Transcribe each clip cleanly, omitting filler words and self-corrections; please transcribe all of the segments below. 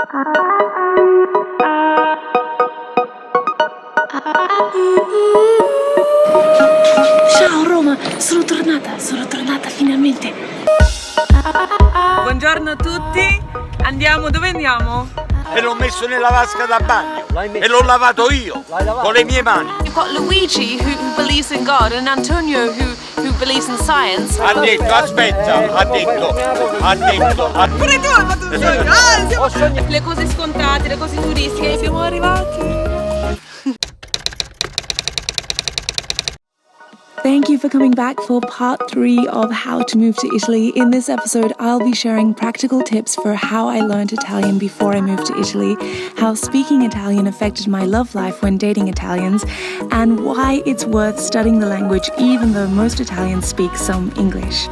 Ciao Roma, sono tornata finalmente. Buongiorno a tutti, dove andiamo? E l'ho messo nella vasca da bagno e l'ho lavato io con le mie mani. You've got Luigi who believes in God and Antonio who believes in science. Ha detto, aspetta, ha detto. Pure tu hai fatto un sogno! Le cose scontate, le cose turistiche, siamo arrivati. Thank you for coming back for part 3 of How to Move to Italy. In this episode, I'll be sharing practical tips for how I learned Italian before I moved to Italy, how speaking Italian affected my love life when dating Italians, and why it's worth studying the language even though most Italians speak some English.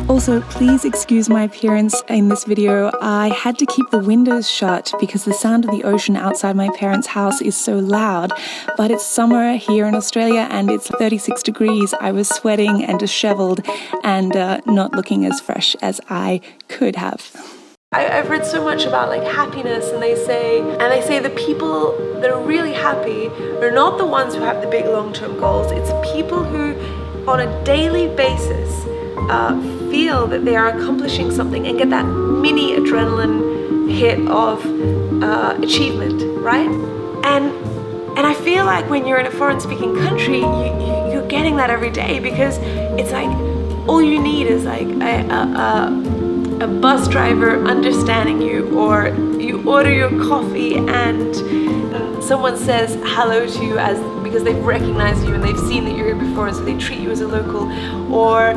Also, please excuse my appearance in this video. I had to keep the windows shut because the sound of the ocean outside my parents' house is so loud, but it's summer here in Australia and it's 36 degrees. I was sweating and disheveled and not looking as fresh as I could have. I've read so much about like happiness, and they say the people that are really happy are not the ones who have the big long-term goals. It's people who on a daily basis feel that they are accomplishing something and get that mini adrenaline hit of achievement, right? And I feel like when you're in a foreign speaking country, you're getting that every day, because it's like all you need is like a bus driver understanding you, or you order your coffee and someone says hello to you because they've recognized you and they've seen that you're here before, and so they treat you as a local. Or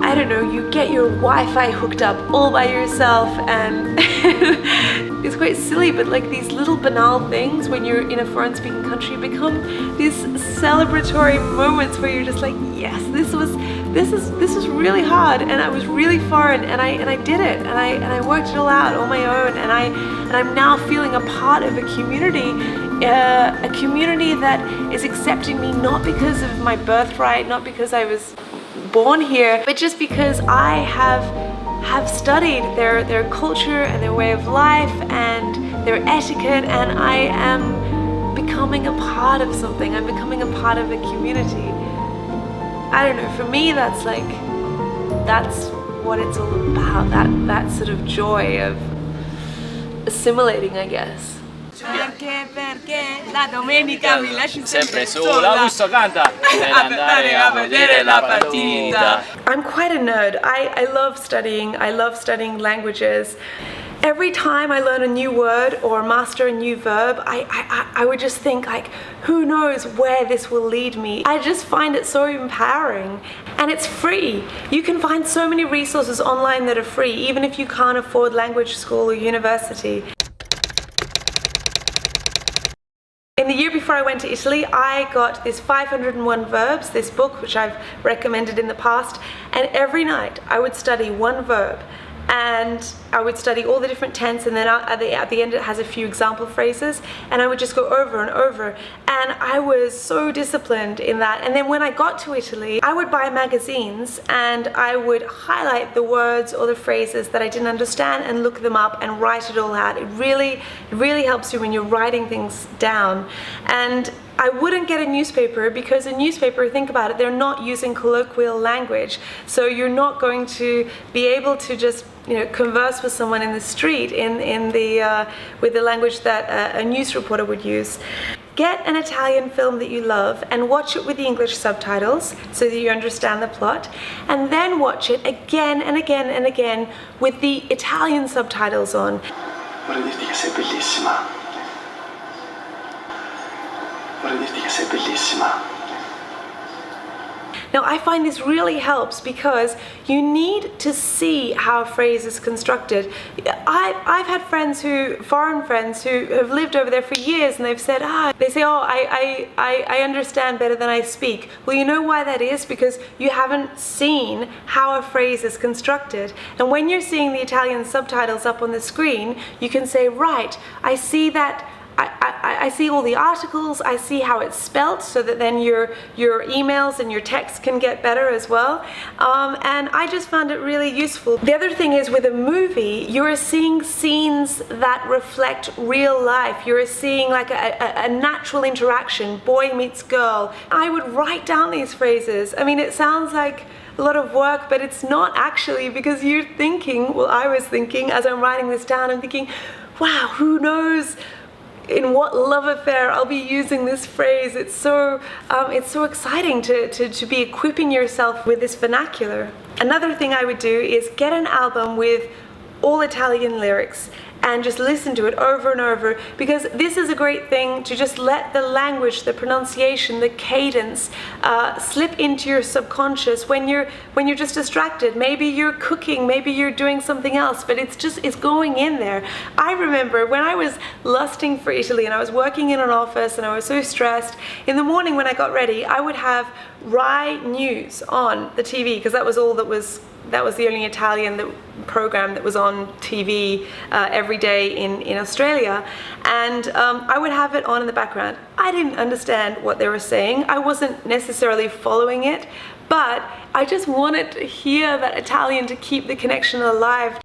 I don't know, you get your Wi-Fi hooked up all by yourself, and it's quite silly, but like these little banal things when you're in a foreign speaking country become these celebratory moments where you're just like, yes, this was really hard, and I was really foreign, and I did it, and I worked it all out on my own, and I'm now feeling a part of a community that is accepting me, not because of my birthright, not because I was born here, but just because I have studied their culture and their way of life and their etiquette, and I am becoming a part of something. I'm becoming a part of a community. I don't know, for me that's what it's all about, that sort of joy of assimilating, I guess. Perché la domenica mi lasci sempre sola. Augusto canta per andare a vedere la partita. I'm quite a nerd. I love studying. I love studying languages. Every time I learn a new word or master a new verb, I would just think like, who knows where this will lead me. I just find it so empowering, and it's free. You can find so many resources online that are free, even if you can't afford language school or university. In the year before I went to Italy, I got this 501 Verbs, this book which I've recommended in the past, and every night I would study one verb, and I would study all the different tense, and then at the end it has a few example phrases, and I would just go over and over, and I was so disciplined in that. And then when I got to Italy, I would buy magazines and I would highlight the words or the phrases that I didn't understand and look them up and write it all out. It really helps you when you're writing things down. And I wouldn't get a newspaper, because a newspaper, think about it, they're not using colloquial language, so you're not going to be able to just converse with someone in the street with the language that a news reporter would use. Get an Italian film that you love and watch it with the English subtitles so that you understand the plot, and then watch it again and again and again with the Italian subtitles on. Vorrei dirti che sei bellissima. Vorrei dirti che sei bellissima. Now, I find this really helps because you need to see how a phrase is constructed. I've had foreign friends who have lived over there for years, and they've said, they say, oh, I understand better than I speak. Well, you know why that is? Because you haven't seen how a phrase is constructed. And when you're seeing the Italian subtitles up on the screen, you can say, right, I see that, I see all the articles, I see how it's spelt, so that then your emails and your texts can get better as well. And I just found it really useful. The other thing is, with a movie, you're seeing scenes that reflect real life. You're seeing like a natural interaction, boy meets girl. I would write down these phrases. I mean, it sounds like a lot of work, but it's not actually, because you're thinking, well, I was thinking as I'm writing this down, I'm thinking, wow, who knows in what love affair I'll be using this phrase. It's so exciting to be equipping yourself with this vernacular. Another thing I would do is get an album with all Italian lyrics and just listen to it over and over, because this is a great thing to just let the language, the pronunciation, the cadence slip into your subconscious when you're just distracted. Maybe you're cooking, maybe you're doing something else, but it's going in there. I remember when I was lusting for Italy and I was working in an office and I was so stressed, in the morning when I got ready, I would have Rai News on the TV, because that was the only Italian program that was on TV every day in Australia, and I would have it on in the background. I didn't understand what they were saying. I wasn't necessarily following it, but I just wanted to hear that Italian to keep the connection alive.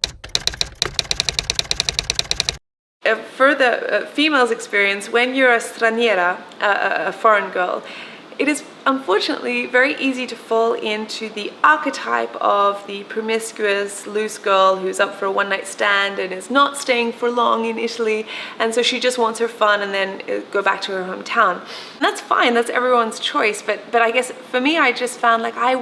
For the female's experience, when you're a straniera, a foreign girl, it is unfortunately very easy to fall into the archetype of the promiscuous, loose girl who's up for a one-night stand and is not staying for long in Italy, and so she just wants her fun and then go back to her hometown. And that's fine, that's everyone's choice, but I guess for me, I just found like I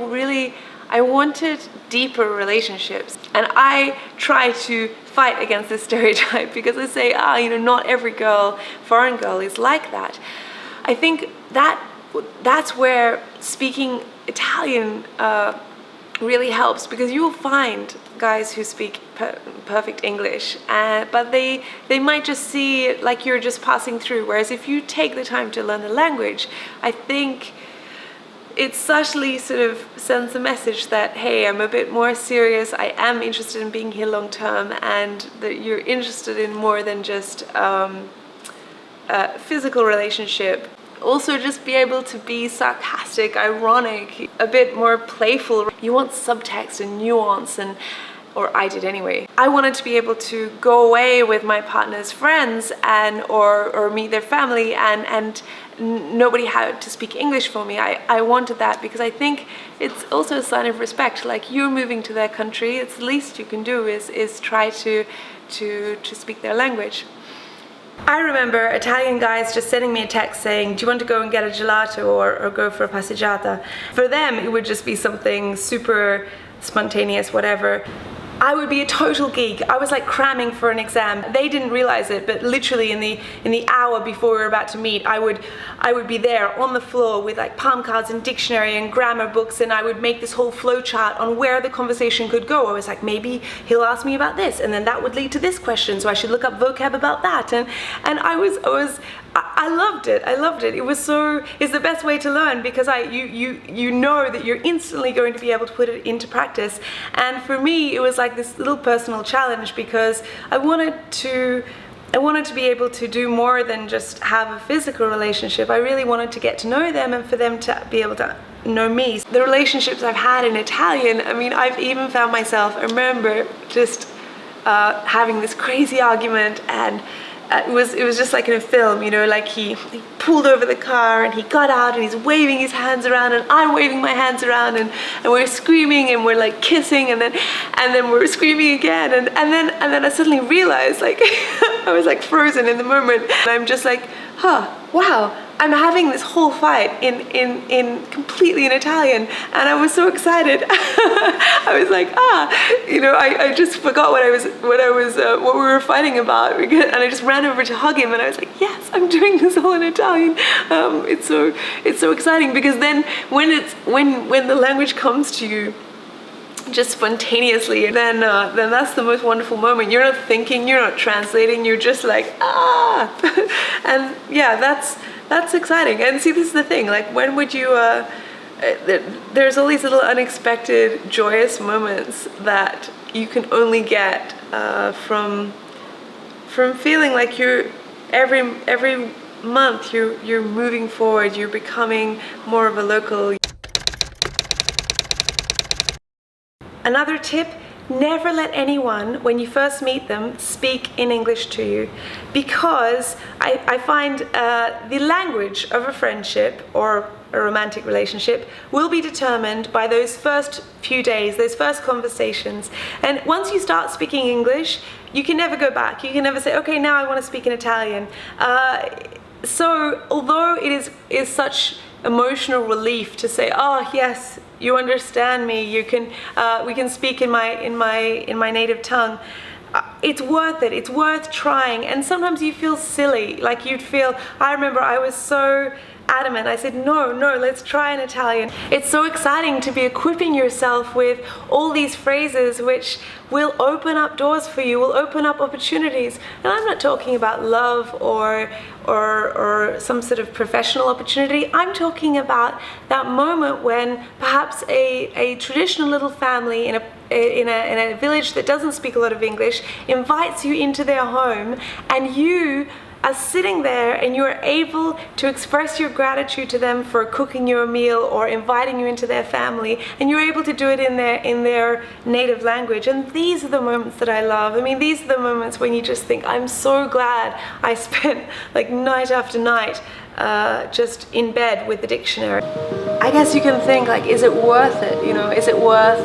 wanted deeper relationships, and I try to fight against this stereotype, because I say, not every girl, foreign girl, is like that. I think that's where speaking Italian really helps, because you will find guys who speak perfect English, but they might just see it like you're just passing through, whereas if you take the time to learn the language, I think it subtly sort of sends a message that, hey, I'm a bit more serious, I am interested in being here long term, and that you're interested in more than just a physical relationship. Also, just be able to be sarcastic, ironic, a bit more playful. You want subtext and nuance, or I did anyway. I wanted to be able to go away with my partner's friends or meet their family, and nobody had to speak English for me. I wanted that because I think it's also a sign of respect. Like, you're moving to their country, it's the least you can do is try to speak their language. I remember Italian guys just sending me a text saying, do you want to go and get a gelato or go for a passeggiata? For them, it would just be something super spontaneous, whatever. I would be a total geek. I was like cramming for an exam. They didn't realize it, but literally in the hour before we were about to meet, I would be there on the floor with like palm cards and dictionary and grammar books, and I would make this whole flow chart on where the conversation could go. I was like, maybe he'll ask me about this, and then that would lead to this question, so I should look up vocab about that. And I loved it. I loved it. It's the best way to learn, because you know that you're instantly going to be able to put it into practice. And for me, it was like this little personal challenge, because I wanted to be able to do more than just have a physical relationship. I really wanted to get to know them and for them to be able to know me. The relationships I've had in Italian, I mean, I've even found myself, I remember just having this crazy argument, and it was just like in a film, like he pulled over the car and he got out and he's waving his hands around and I'm waving my hands around, and we're screaming and we're like kissing, and then we're screaming again, and then I suddenly realized, like I was like frozen in the moment, and I'm just like, wow, I'm having this whole fight in completely in Italian, and I was so excited. I was like, I just forgot what we were fighting about, and I just ran over to hug him, and I was like, yes, I'm doing this all in Italian. It's so exciting, because then when the language comes to you just spontaneously, then that's the most wonderful moment. You're not thinking, you're not translating, you're just like, and yeah, that's exciting. And see, this is the thing, like, when would you there's all these little unexpected joyous moments that you can only get from feeling like you're every month you're moving forward, you're becoming more of a local. Another tip, never let anyone, when you first meet them, speak in English to you, because I find the language of a friendship or a romantic relationship will be determined by those first few days, those first conversations. And once you start speaking English, you can never go back. You can never say, okay, now I want to speak in Italian. So although it is such emotional relief to say, oh yes, you understand me, you can we can speak in my native tongue, it's worth it. It's worth trying. And sometimes you feel silly, like you'd feel, I remember I was so adamant. I said, no, let's try in Italian. It's so exciting to be equipping yourself with all these phrases which will open up doors for you, will open up opportunities. And I'm not talking about love or some sort of professional opportunity. I'm talking about that moment when perhaps a traditional little family in a village that doesn't speak a lot of English invites you into their home, and you are sitting there and you're able to express your gratitude to them for cooking you a meal or inviting you into their family, and you're able to do it in their native language. And these are the moments that I love. I mean, these are the moments when you just think, I'm so glad I spent like night after night just in bed with the dictionary. I guess you can think, like, is it worth it? You know, is it worth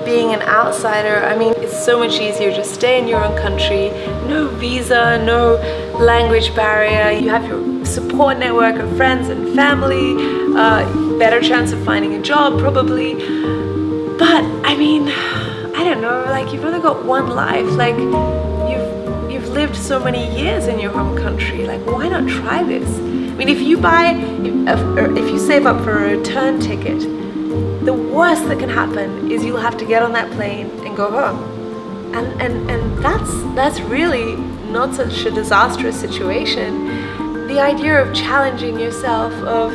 being an outsider? I mean, it's so much easier to stay in your own country, no visa, no language barrier, you have your support network of friends and family, better chance of finding a job probably. But I mean, I don't know, like, you've only got one life, like you've lived so many years in your home country, like, why not try this? I mean, if you save up for a return ticket, the worst that can happen is you'll have to get on that plane and go home. And that's really not such a disastrous situation. The idea of challenging yourself, of,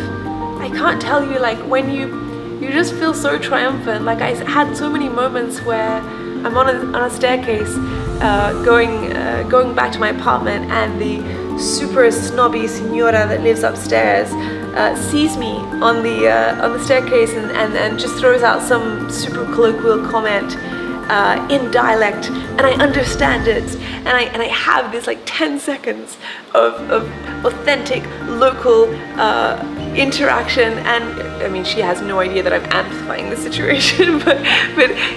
I can't tell you, like, when you just feel so triumphant. Like, I had so many moments where I'm on a staircase going back to my apartment, and the super snobby signora that lives upstairs sees me on the staircase and just throws out some super colloquial comment in dialect, and I understand it, and I have this like 10 seconds of authentic local interaction. And I mean, she has no idea that I'm amplifying the situation, but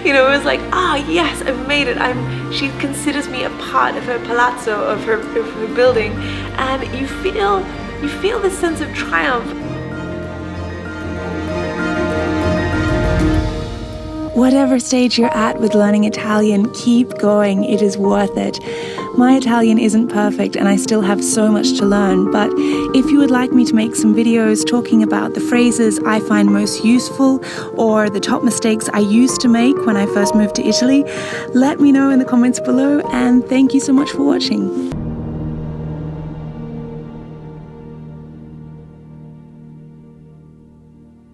you know, it was like, yes, I made it. She considers me a part of her palazzo, of her building, and you feel this sense of triumph. Whatever stage you're at with learning Italian, keep going. It is worth it. My Italian isn't perfect and I still have so much to learn, but if you would like me to make some videos talking about the phrases I find most useful or the top mistakes I used to make when I first moved to Italy, let me know in the comments below, and thank you so much for watching.